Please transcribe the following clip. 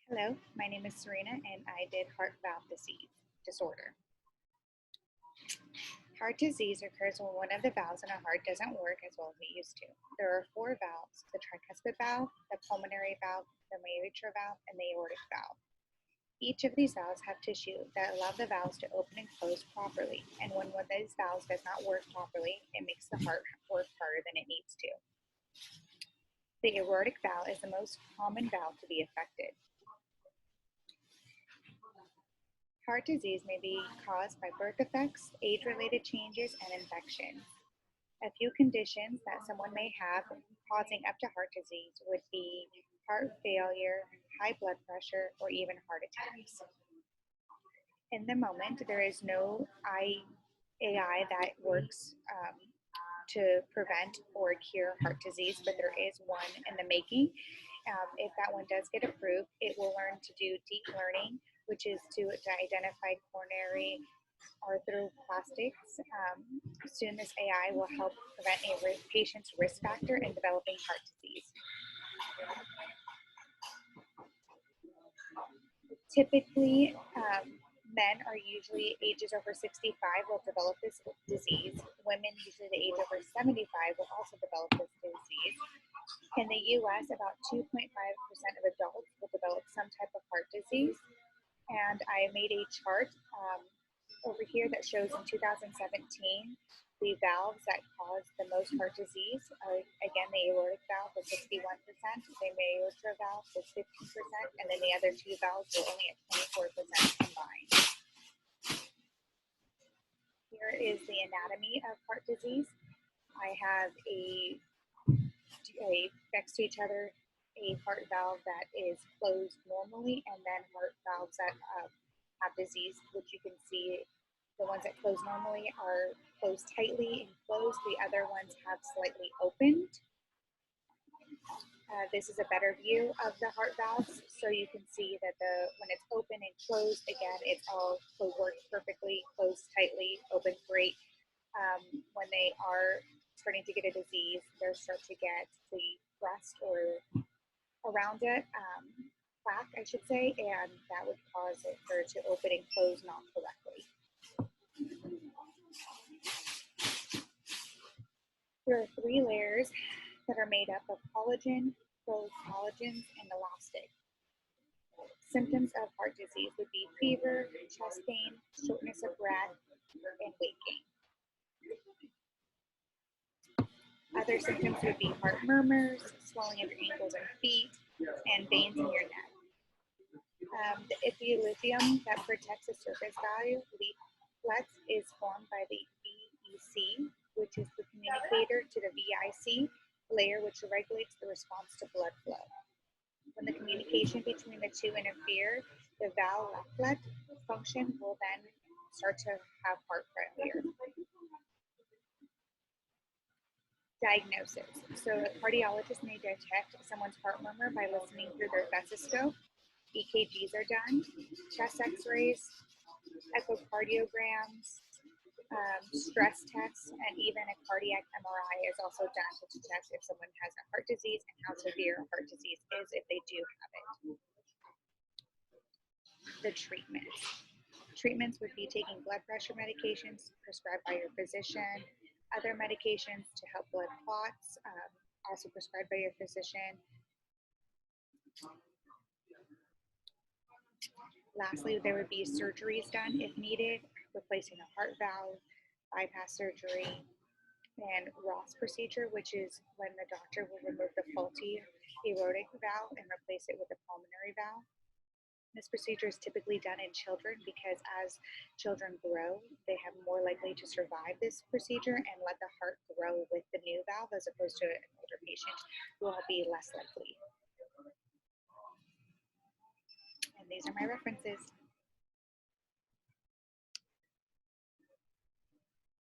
Hello, my name is Serena and I did heart valve disorder. Heart disease occurs when one of the valves in a heart doesn't work as well as it used to. There are four valves: the tricuspid valve, the pulmonary valve, the mitral valve, and the aortic valve. Each of these valves have tissue that allow the valves to open and close properly, and when one of these valves does not work properly, it makes the heart work harder than it needs to. The aortic valve is the most common valve to be affected. Heart disease may be caused by birth defects, age-related changes, and infections. A few conditions that someone may have causing up to heart disease would be heart failure, high blood pressure, or even heart attacks. In the moment, there is no AI that works to prevent or cure heart disease, but there is one in the making. If that one does get approved, it will learn to do deep learning, which is to identify coronary arthroplastics. Soon, this AI will help prevent a patient's risk factor in developing heart disease. Typically, men are usually ages over 65 will develop this disease. Women, usually the age over 75, will also develop this disease. In the US, about 2.5% of adults will develop some type of heart disease. And I made a chart over here that shows in 2017 the valves that cause the most heart disease are, again, the aortic valve with 61%, the mitral valve with 15%, and then the other two valves were only at 24% combined. Here is the anatomy of heart disease. I have a next to each other a heart valve that is closed normally, and then heart valves that have disease, which you can see the ones that close normally are closed tightly and closed. The other ones have slightly opened. This is a better view of the heart valves, so you can see that when it's open and closed, again, it's all works perfectly, closed tightly, open great. When they are starting to get a disease, they start to get the crust or around it, plaque, I should say, and that would cause it for it to open and close not correctly. There are three layers that are made up of collagen, closed collagens, and elastic. Symptoms of heart disease would be fever, chest pain, shortness of breath, and weight gain. Other symptoms would be heart murmurs, swelling of your ankles and feet, and veins in your neck. The epithelium that protects the surface valve leaflets is formed by the VEC, which is the communicator to the VIC layer, which regulates the response to blood flow. When the communication between the two interfere, the valve leaflet function will then start to have heart failure. Diagnosis. So a cardiologist may detect someone's heart murmur by listening through their stethoscope. EKGs are done, chest x-rays, echocardiograms, stress tests, and even a cardiac MRI is also done to detect if someone has a heart disease and how severe heart disease is if they do have it. The treatments. Treatments would be taking blood pressure medications prescribed by your physician, other medications to help blood clots, also prescribed by your physician. Lastly, there would be surgeries done if needed, replacing a heart valve, bypass surgery, and Ross procedure, which is when the doctor will remove the faulty aortic valve and replace it with a pulmonary valve. This procedure is typically done in children because as children grow, they have more likely to survive this procedure and let the heart grow with the new valve, as opposed to an older patient who will be less likely. And these are my references.